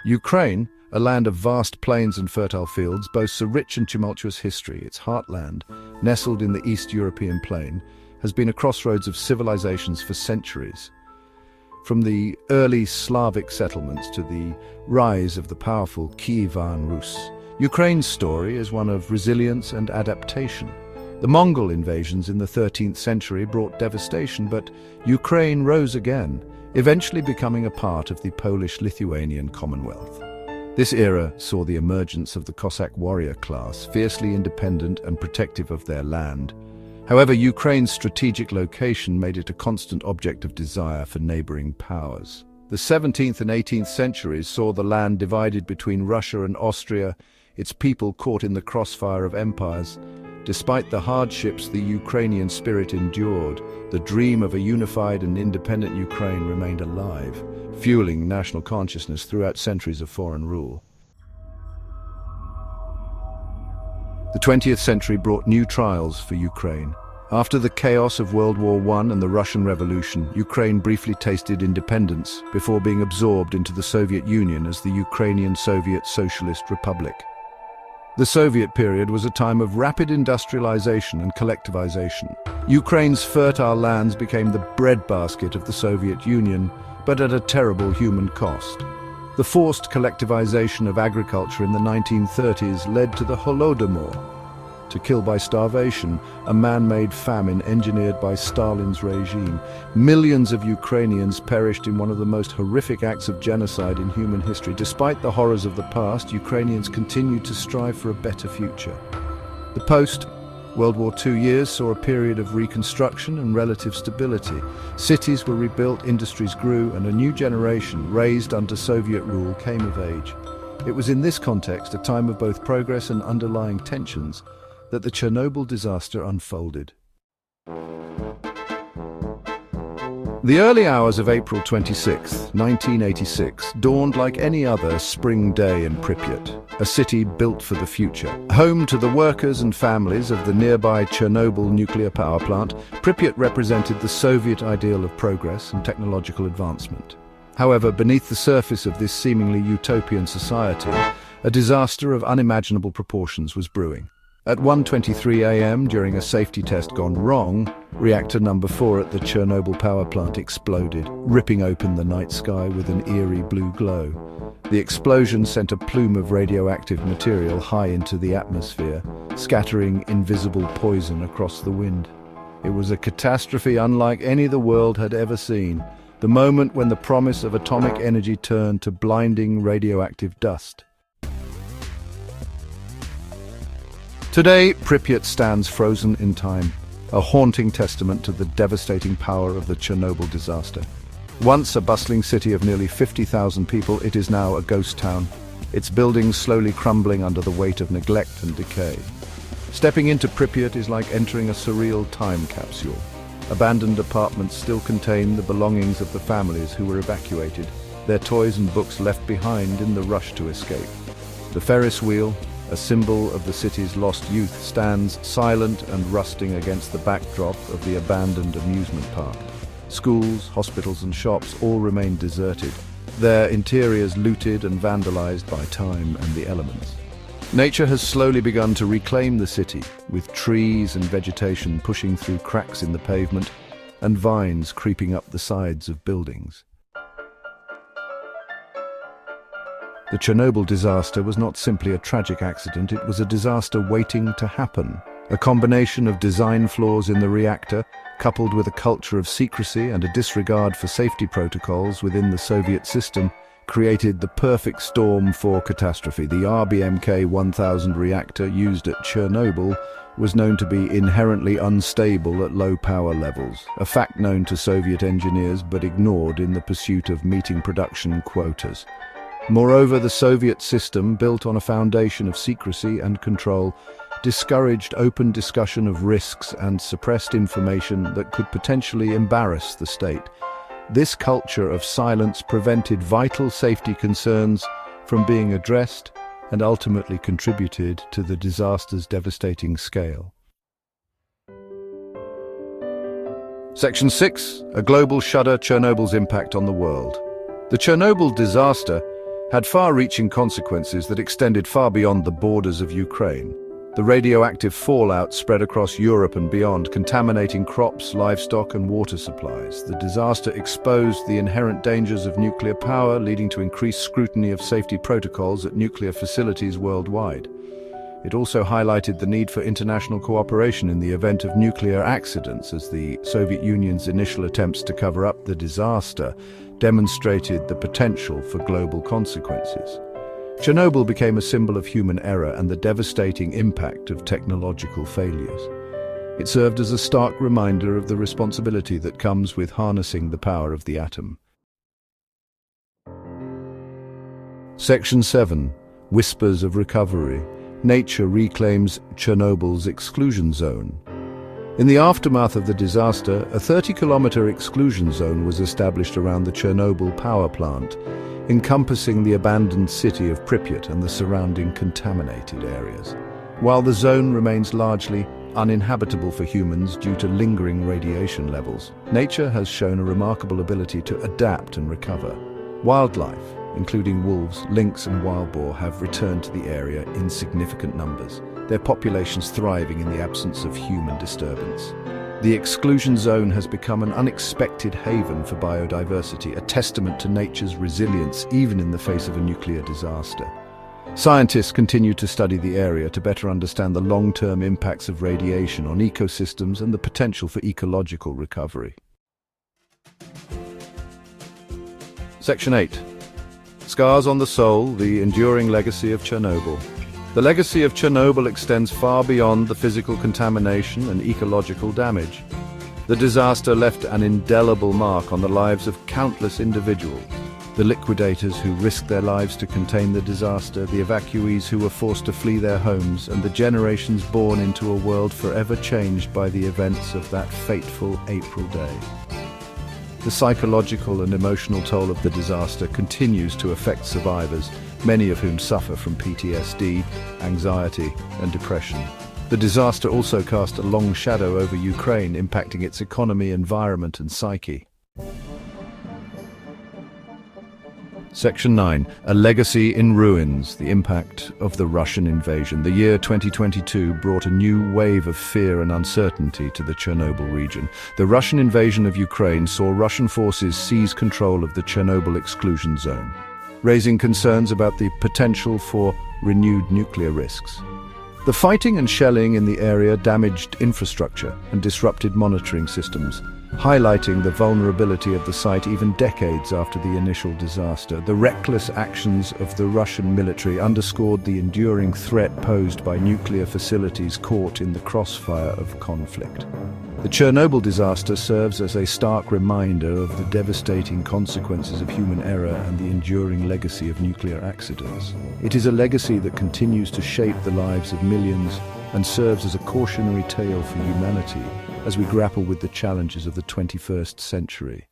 Ukraine, a land of vast plains and fertile fields, boasts a rich and tumultuous history. Its heartland, nestled in the East European plain, has been a crossroads of civilizations for centuries. From the early Slavic settlements to the rise of the powerful Kievan Rus, Ukraine's story is one of resilience and adaptation. The Mongol invasions in the 13th century brought devastation, but Ukraine rose again, eventually becoming a part of the Polish-Lithuanian Commonwealth. This era saw the emergence of the Cossack warrior class, fiercely independent and protective of their land. However, Ukraine's strategic location made it a constant object of desire for neighboring powers. The 17th and 18th centuries saw the land divided between Russia and Austria, its people caught in the crossfire of empires. Despite the hardships the Ukrainian spirit endured, the dream of a unified and independent Ukraine remained alive, fueling national consciousness throughout centuries of foreign rule. The 20th century brought new trials for Ukraine. After the chaos of World War I and the Russian Revolution, Ukraine briefly tasted independence before being absorbed into the Soviet Union as the Ukrainian Soviet Socialist Republic. The Soviet period was a time of rapid industrialization and collectivization. Ukraine's fertile lands became the breadbasket of the Soviet Union, but at a terrible human cost. The forced collectivization of agriculture in the 1930s led to the Holodomor, to kill by starvation, a man-made famine engineered by Stalin's regime. Millions of Ukrainians perished in one of the most horrific acts of genocide in human history. Despite the horrors of the past, Ukrainians continued to strive for a better future. The post-World War II years saw a period of reconstruction and relative stability. Cities were rebuilt, industries grew, and a new generation, raised under Soviet rule, came of age. It was in this context, a time of both progress and underlying tensions, that the Chernobyl disaster unfolded. The early hours of April 26, 1986, dawned like any other spring day in Pripyat, a city built for the future. Home to the workers and families of the nearby Chernobyl nuclear power plant, Pripyat represented the Soviet ideal of progress and technological advancement. However, beneath the surface of this seemingly utopian society, a disaster of unimaginable proportions was brewing. At 1:23 a.m., during a safety test gone wrong, reactor number 4 at the Chernobyl power plant exploded, ripping open the night sky with an eerie blue glow. The explosion sent a plume of radioactive material high into the atmosphere, scattering invisible poison across the wind. It was a catastrophe unlike any the world had ever seen, the moment when the promise of atomic energy turned to blinding radioactive dust. Today, Pripyat stands frozen in time, a haunting testament to the devastating power of the Chernobyl disaster. Once a bustling city of nearly 50,000 people, it is now a ghost town, its buildings slowly crumbling under the weight of neglect and decay. Stepping into Pripyat is like entering a surreal time capsule. Abandoned apartments still contain the belongings of the families who were evacuated, their toys and books left behind in the rush to escape. The Ferris wheel, a symbol of the city's lost youth, stands silent and rusting against the backdrop of the abandoned amusement park. Schools, hospitals and shops all remain deserted, their interiors looted and vandalized by time and the elements. Nature has slowly begun to reclaim the city, with trees and vegetation pushing through cracks in the pavement and vines creeping up the sides of buildings. The Chernobyl disaster was not simply a tragic accident, it was a disaster waiting to happen. A combination of design flaws in the reactor, coupled with a culture of secrecy and a disregard for safety protocols within the Soviet system, created the perfect storm for catastrophe. The RBMK 1000 reactor used at Chernobyl was known to be inherently unstable at low power levels, a fact known to Soviet engineers but ignored in the pursuit of meeting production quotas. Moreover, the Soviet system, built on a foundation of secrecy and control, discouraged open discussion of risks and suppressed information that could potentially embarrass the state. This culture of silence prevented vital safety concerns from being addressed and ultimately contributed to the disaster's devastating scale. Section 6. A global shudder: Chernobyl's impact on the world. The Chernobyl disaster had far-reaching consequences that extended far beyond the borders of Ukraine. The radioactive fallout spread across Europe and beyond, contaminating crops, livestock, and water supplies. The disaster exposed the inherent dangers of nuclear power, leading to increased scrutiny of safety protocols at nuclear facilities worldwide. It also highlighted the need for international cooperation in the event of nuclear accidents, as the Soviet Union's initial attempts to cover up the disaster demonstrated the potential for global consequences. Chernobyl became a symbol of human error and the devastating impact of technological failures. It served as a stark reminder of the responsibility that comes with harnessing the power of the atom. Section 7. Whispers of Recovery. Nature reclaims Chernobyl's exclusion zone. In the aftermath of the disaster, a 30-kilometer exclusion zone was established around the Chernobyl power plant, encompassing the abandoned city of Pripyat and the surrounding contaminated areas. While the zone remains largely uninhabitable for humans due to lingering radiation levels, nature has shown a remarkable ability to adapt and recover. Wildlife, including wolves, lynx and wild boar, have returned to the area in significant numbers, their populations thriving in the absence of human disturbance. The exclusion zone has become an unexpected haven for biodiversity, a testament to nature's resilience even in the face of a nuclear disaster. Scientists continue to study the area to better understand the long-term impacts of radiation on ecosystems and the potential for ecological recovery. Section 8. Scars on the Soul, the enduring legacy of Chernobyl. The legacy of Chernobyl extends far beyond the physical contamination and ecological damage. The disaster left an indelible mark on the lives of countless individuals. The liquidators who risked their lives to contain the disaster, the evacuees who were forced to flee their homes, and the generations born into a world forever changed by the events of that fateful April day. The psychological and emotional toll of the disaster continues to affect survivors, many of whom suffer from PTSD, anxiety, and depression. The disaster also cast a long shadow over Ukraine, impacting its economy, environment, and psyche. Section 9. A Legacy in Ruins, the impact of the Russian invasion. The year 2022 brought a new wave of fear and uncertainty to the Chernobyl region. The Russian invasion of Ukraine saw Russian forces seize control of the Chernobyl exclusion zone, raising concerns about the potential for renewed nuclear risks. The fighting and shelling in the area damaged infrastructure and disrupted monitoring systems, highlighting the vulnerability of the site even decades after the initial disaster. The reckless actions of the Russian military underscored the enduring threat posed by nuclear facilities caught in the crossfire of conflict. The Chernobyl disaster serves as a stark reminder of the devastating consequences of human error and the enduring legacy of nuclear accidents. It is a legacy that continues to shape the lives of millions and serves as a cautionary tale for humanity as we grapple with the challenges of the 21st century.